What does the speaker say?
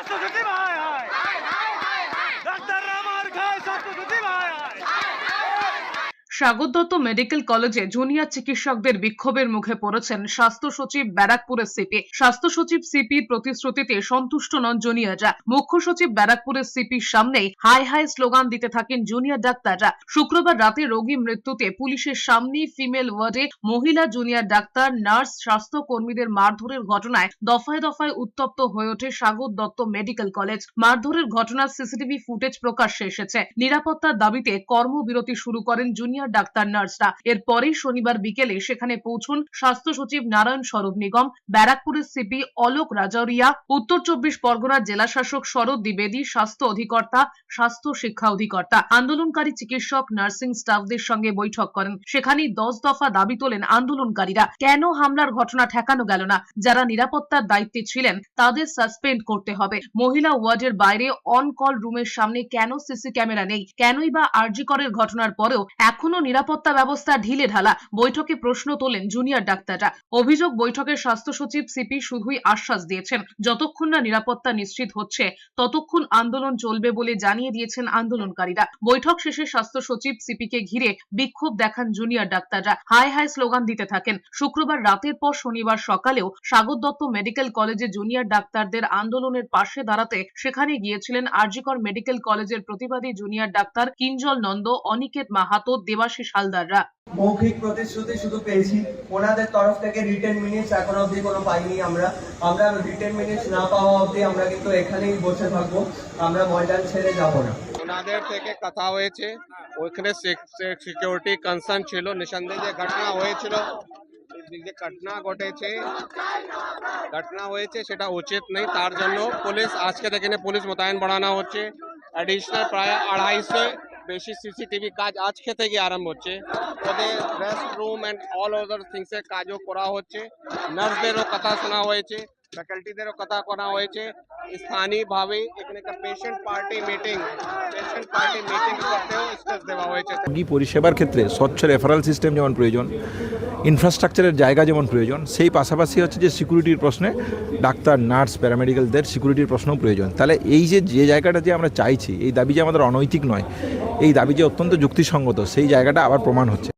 স্বাস্থ্যসচিব হায় হায়, ডাক্তাররা মার খায়, স্বাস্থ্যসচিব হায় হায়। স্বাগত দত্ত মেডিকেল কলেজে জুনিয়র চিকিৎসকদের বিক্ষোভের মুখে পড়েছেন স্বাস্থ্য সচিব ব্যারাকপুরের সিপি। স্বাস্থ্য সচিব সিপির প্রতিশ্রুতিতে সন্তুষ্ট নন জুনিয়ররা। মুখ্য সচিব ব্যারাকপুরের সিপির সামনেই হাই হাই স্লোগান দিতে থাকেন জুনিয়র ডাক্তাররা। শুক্রবার রাতে রোগী মৃত্যুতে পুলিশের সামনেই ফিমেল ওয়ার্ডে মহিলা জুনিয়র ডাক্তার, নার্স, স্বাস্থ্য কর্মীদের মারধরের ঘটনায় দফায় দফায় উত্তপ্ত হয়ে ওঠে স্বাগত দত্ত মেডিকেল কলেজ। মারধরের ঘটনার সিসিটিভি ফুটেজ প্রকাশ্যে এসেছে। নিরাপত্তার দাবিতে কর্মবিরতি শুরু করেন জুনিয়র ডাক্তার, নার্সরা। এরপরেই শনিবার বিকেলে সেখানে পৌঁছন স্বাস্থ্য সচিব নারায়ণ স্বরূপ নিগম, ব্যারাকপুরের সিপি অলোক রাজৌরিয়া, উত্তর 24 পরগনার জেলা শাসক শরৎ দ্বিবেদী, স্বাস্থ্য অধিকর্তা, স্বাস্থ্য শিক্ষা অধিকর্তা। আন্দোলনকারী চিকিৎসক, নার্সিং স্টাফদের সঙ্গে বৈঠক করেন। সেখানেই 10 দফা দাবি তোলেন আন্দোলনকারীরা। কেন হামলার ঘটনা ঠেকানো গেল না? যারা নিরাপত্তার দায়িত্বে ছিলেন তাদের সাসপেন্ড করতে হবে। মহিলা ওয়ার্ডের বাইরে অন কল রুমের সামনে কেন সিসি ক্যামেরা নেই? কেনই বা আরজি করের ঘটনার পরেও এখনো নিরাপত্তা ব্যবস্থা ঢিলে ঢালা? বৈঠকে প্রশ্ন তোলেন জুনিয়র ডাক্তাররা। অভিযোগ, বৈঠকের স্বাস্থ্য সচিব সিপি শুধুই আশ্বাস দিয়েছেন, যতক্ষণ না নিরাপত্তা নিশ্চিত হচ্ছে ততক্ষণ আন্দোলন চলবে বলে জানিয়ে দিয়েছেন আন্দোলনকারীরা। বৈঠক শেষে স্বাস্থ্য সচিব সিপিকে ঘিরে বিক্ষোভ দেখান জুনিয়র ডাক্তাররা। হাই হাই স্লোগান দিতে থাকেন। শুক্রবার রাতের পর শনিবার সকালেও স্বাগত দত্ত মেডিকেল কলেজে জুনিয়র ডাক্তারদের আন্দোলনের পাশে দাঁড়াতে সেখানে গিয়েছিলেন আরজিকর মেডিকেল কলেজের প্রতিবাদী জুনিয়র ডাক্তার কিঞ্জল নন্দ, অনিকেত মাহাতো, দেবাশিস হালদাররা। মৌখিক প্রতিশ্রুতি শুধু পেয়েছি, ওনাদের তরফ থেকে রিটেন মিনিটস এখন অবধি কোনো পাইনি। আমরা রিটেন মিনিটস না পাওয়া অবধি আমরা কিন্তু এখানেই বসে থাকবো, আমরা ময়দান ছেড়ে যাব না। ওনাদের থেকে কথা হয়েছে, ওখানে সিকিউরিটি কনসার্ন ছিল, নিঃসন্দেহে যে ঘটনা হয়েছিল, যে ঘটনা হয়েছে সেটা উচিত নেই। তার জন্য পুলিশ আজকে এখানে পুলিশ মোতায়েন বাড়ানো হচ্ছে। অ্যাডিশনাল প্রায় 250 বেশি সিসিটিভি কাজ আজকে থেকে আরম্ভ হচ্ছে। ওদের rest room and all other থিংসের কাজও করা হচ্ছে। নার্সদেরও কথা শোনা হয়েছে, ফ্যাকাল্টিদেরও কথা করা হয়েছে। স্থানীয়ভাবে এখানে একটা পেশেন্ট পার্টি মিটিং করতেও স্টেজ দেওয়া হয়েছে। রোগী পরিষেবার ক্ষেত্রে স্বচ্ছ রেফারেল সিস্টেম যেমন প্রয়োজন, ইনফ্রাস্ট্রাকচারের জায়গা যেমন প্রয়োজন, সেই পাশাপাশি হচ্ছে যে সিকিউরিটির প্রশ্নে ডাক্তার, নার্স, প্যারামেডিক্যালদের সিকিউরিটির প্রশ্নও প্রয়োজন। তাহলে এই যে জায়গাটা যে আমরা চাইছি, এই দাবি যে আমাদের অনৈতিক নয়, এই দাবি যে অত্যন্ত যুক্তিসঙ্গত, সেই জায়গাটা আবার প্রমাণ হচ্ছে।